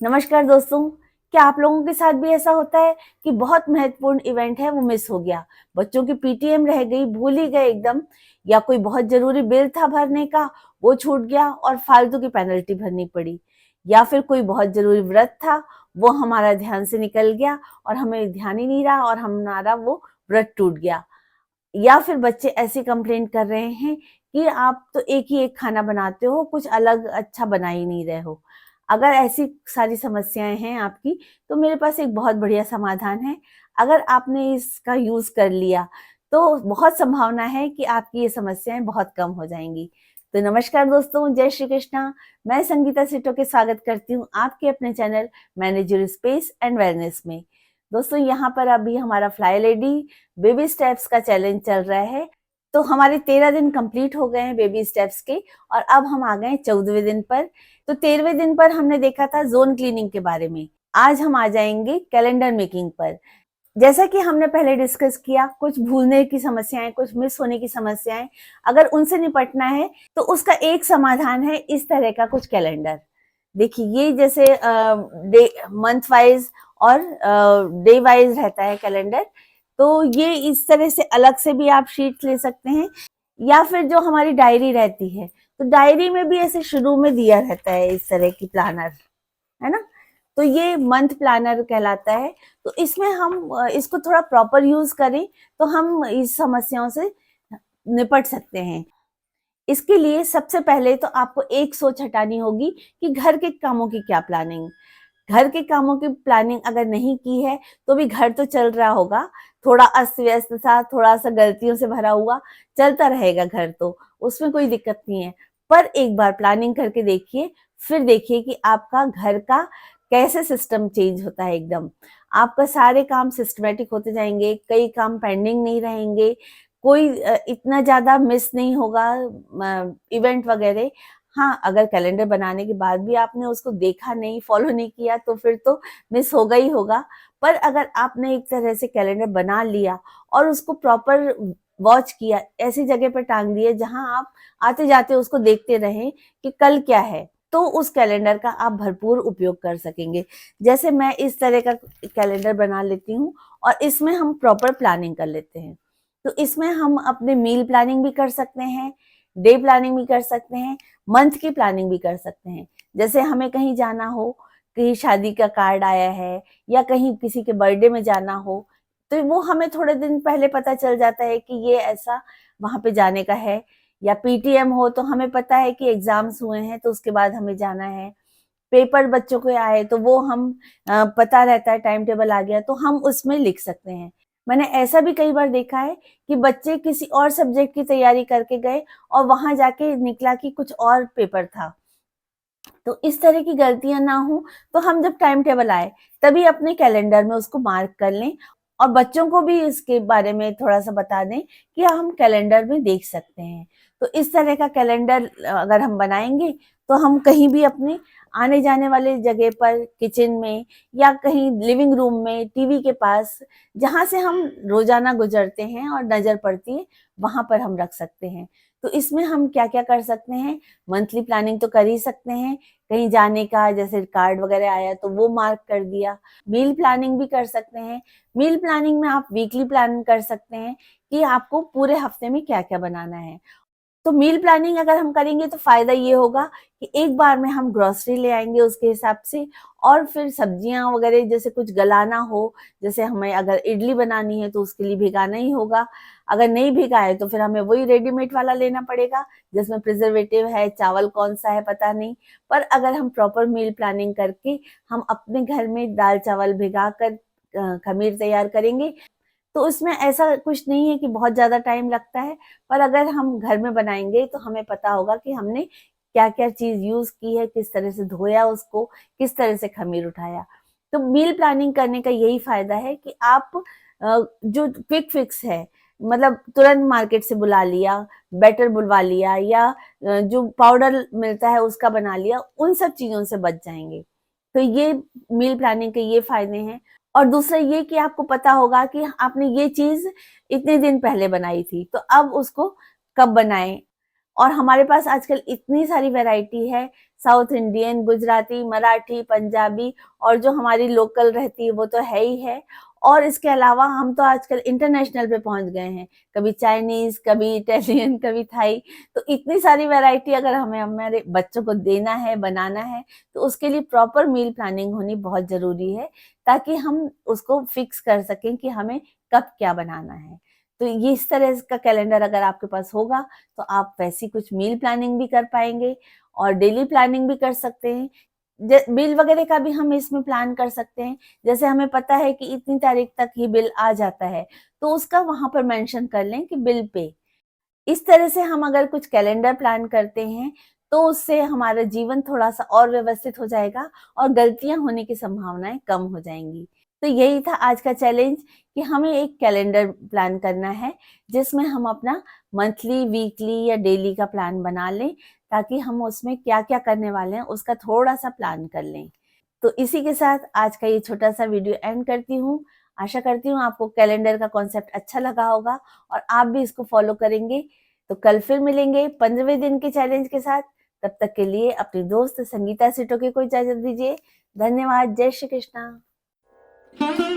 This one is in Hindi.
नमस्कार दोस्तों। क्या आप लोगों के साथ भी ऐसा होता है कि बहुत महत्वपूर्ण इवेंट है वो मिस हो गया, बच्चों की पीटीएम रह गई, भूल ही गए एकदम, या कोई बहुत जरूरी बिल था भरने का, वो छूट गया और फालतू की पेनल्टी भरनी पड़ी, या फिर कोई बहुत जरूरी व्रत था, वो हमारा ध्यान से निकल गया और हमें ध्यान ही नहीं रहा और हमारा वो व्रत टूट गया। या फिर बच्चे ऐसी कंप्लेंट कर रहे हैं कि आप तो एक ही एक खाना बनाते हो, कुछ अलग अच्छा बना ही नहीं रहे हो। अगर ऐसी सारी समस्याएं हैं आपकी, तो मेरे पास एक बहुत बढ़िया समाधान है। अगर आपने इसका यूज कर लिया तो बहुत संभावना है कि आपकी ये समस्याएं बहुत कम हो जाएंगी। तो नमस्कार दोस्तों, जय श्री कृष्णा। मैं संगीता सिटो के स्वागत करती हूँ आपके अपने channel manage your space and wellness में। दोस्तों, यहाँ पर अभी हमारा फ्लाई लेडी बेबी स्टेप्स का चैलेंज चल रहा है। तो हमारे 13 दिन कंप्लीट हो गए हैं बेबी स्टेप्स के, और अब हम आ गए 14वें दिन पर। तो 13वें दिन पर हमने देखा था जोन क्लीनिंग के बारे में। आज हम आ जाएंगे कैलेंडर मेकिंग पर। जैसा कि हमने पहले डिस्कस किया, कुछ भूलने की समस्याएं, कुछ मिस होने की समस्याएं, अगर उनसे निपटना है तो उसका एक समाधान है इस तरह का कुछ कैलेंडर। देखिए, ये जैसे डे मंथ वाइज और डे वाइज रहता है कैलेंडर। तो ये इस तरह से अलग से भी आप शीट्स ले सकते हैं, या फिर जो हमारी डायरी रहती है, तो डायरी में भी ऐसे शुरू में दिया रहता है इस तरह की प्लानर, है ना। तो ये मंथ प्लानर कहलाता है। तो इसमें हम इसको थोड़ा प्रॉपर यूज करें तो हम इस समस्याओं से निपट सकते हैं। इसके लिए सबसे पहले तो आपको एक सोच हटानी होगी कि घर के कामों की क्या प्लानिंग। घर के कामों की प्लानिंग अगर नहीं की है तो भी घर तो चल रहा होगा, थोड़ा अस्त व्यस्त सा, थोड़ा सा गलतियों से भरा हुआ चलता रहेगा घर, तो उसमें कोई दिक्कत नहीं है। पर एक बार प्लानिंग करके देखिए, फिर देखिए कि आपका घर का कैसे सिस्टम चेंज होता है एकदम। आपका सारे काम सिस्टमेटिक होते जाएंगे, कई काम पेंडिंग नहीं रहेंगे, कोई इतना ज्यादा मिस नहीं होगा इवेंट वगैरह। हाँ, अगर कैलेंडर बनाने के बाद भी आपने उसको देखा नहीं, फॉलो नहीं किया, तो फिर तो मिस होगा ही होगा। पर अगर आपने एक तरह से कैलेंडर बना लिया और उसको प्रॉपर वॉच किया, ऐसी जगह पर टांग दिए जहां आप आते जाते उसको देखते रहें कि कल क्या है, तो उस कैलेंडर का आप भरपूर उपयोग कर सकेंगे। जैसे मैं इस तरह का कैलेंडर बना लेती हूँ और इसमें हम प्रॉपर प्लानिंग कर लेते हैं। तो इसमें हम अपने मील प्लानिंग भी कर सकते हैं, डे प्लानिंग भी कर सकते हैं, मंथ की प्लानिंग भी कर सकते हैं। जैसे हमें कहीं जाना हो, कहीं शादी का कार्ड आया है, या कहीं किसी के बर्थडे में जाना हो, तो वो हमें थोड़े दिन पहले पता चल जाता है कि ये ऐसा वहां पे जाने का है। या पीटीएम हो तो हमें पता है कि एग्जाम्स हुए हैं तो उसके बाद हमें जाना है। पेपर बच्चों को आए तो वो हम पता रहता है, टाइम टेबल आ गया तो हम उसमें लिख सकते हैं। मैंने ऐसा भी कई बार देखा है कि बच्चे किसी और सब्जेक्ट की तैयारी करके गए और वहां जाके निकला कि कुछ और पेपर था। तो इस तरह की गलतियां ना हो, तो हम जब टाइम टेबल आए तभी अपने कैलेंडर में उसको मार्क कर लें, और बच्चों को भी इसके बारे में थोड़ा सा बता दें कि हम कैलेंडर में देख सकते हैं। तो इस तरह का कैलेंडर अगर हम बनाएंगे तो हम कहीं भी अपने आने जाने वाले जगह पर, किचन में या कहीं लिविंग रूम में, टीवी के पास, जहां से हम रोजाना गुजरते हैं और नजर पड़ती है, वहां पर हम रख सकते हैं। तो इसमें हम क्या क्या कर सकते हैं, मंथली प्लानिंग तो कर ही सकते हैं, कहीं जाने का जैसे कार्ड वगैरह आया तो वो मार्क कर दिया। मील प्लानिंग भी कर सकते हैं। मील प्लानिंग में आप वीकली प्लान कर सकते हैं कि आपको पूरे हफ्ते में क्या क्या बनाना है। तो मील प्लानिंग अगर हम करेंगे तो फायदा ये होगा कि एक बार में हम ग्रोसरी ले आएंगे उसके हिसाब से, और फिर सब्जियां वगैरह जैसे कुछ गलाना हो, जैसे हमें अगर इडली बनानी है तो उसके लिए भिगाना ही होगा। अगर नहीं भिगाए तो फिर हमें वही रेडीमेड वाला लेना पड़ेगा जिसमें प्रिजर्वेटिव है, चावल कौन सा है पता नहीं। पर अगर हम प्रॉपर मील प्लानिंग करके हम अपने घर में दाल चावल भिगा कर खमीर तैयार करेंगे, तो उसमें ऐसा कुछ नहीं है कि बहुत ज्यादा टाइम लगता है। पर अगर हम घर में बनाएंगे तो हमें पता होगा कि हमने क्या क्या चीज यूज की है, किस तरह से धोया उसको, किस तरह से खमीर उठाया। तो मील प्लानिंग करने का यही फायदा है कि आप जो क्विक फिक्स है, मतलब तुरंत मार्केट से बुला लिया, बैटर बुलवा लिया, या जो पाउडर मिलता है उसका बना लिया, उन सब चीजों से बच जाएंगे। तो ये मील प्लानिंग के ये फायदे हैं। और दूसरा ये कि आपको पता होगा कि आपने ये चीज इतने दिन पहले बनाई थी, तो अब उसको कब बनाएं। और हमारे पास आजकल इतनी सारी वैरायटी है, साउथ इंडियन, गुजराती, मराठी, पंजाबी, और जो हमारी लोकल रहती है वो तो है ही है। और इसके अलावा हम तो आजकल इंटरनेशनल पे पहुंच गए हैं, कभी चाइनीज, कभी इटालियन, कभी थाई। तो इतनी सारी वैरायटी अगर हमें हमारे बच्चों को देना है, बनाना है, तो उसके लिए प्रॉपर मील प्लानिंग होनी बहुत जरूरी है, ताकि हम उसको फिक्स कर सकें कि हमें कब क्या बनाना है। तो ये इस तरह का कैलेंडर अगर आपके पास होगा तो आप वैसी कुछ मील प्लानिंग भी कर पाएंगे और डेली प्लानिंग भी कर सकते हैं। बिल वगैरह का भी हम इसमें प्लान कर सकते हैं। जैसे हमें पता है कि इतनी तारीख तक ये बिल आ जाता है, तो उसका वहां पर मेंशन कर लें कि बिल पे। इस तरह से हम अगर कुछ कैलेंडर प्लान करते हैं तो उससे हमारा जीवन थोड़ा सा और व्यवस्थित हो जाएगा और गलतियां होने की संभावनाएं कम हो जाएंगी। तो यही था आज का चैलेंज कि हमें एक कैलेंडर प्लान करना है जिसमें हम अपना मंथली, वीकली या डेली का प्लान बना लें, ताकि हम उसमें क्या क्या करने वाले हैं उसका थोड़ा सा प्लान कर लें। तो इसी के साथ आज का ये छोटा सा वीडियो एंड करती हूँ। आशा करती हूँ आपको कैलेंडर का कॉन्सेप्ट अच्छा लगा होगा और आप भी इसको फॉलो करेंगे। तो कल फिर मिलेंगे 15वें दिन के चैलेंज के साथ। तब तक के लिए अपनी दोस्त संगीता सिटोके को इजाजत दीजिए। धन्यवाद। जय श्री कृष्णा।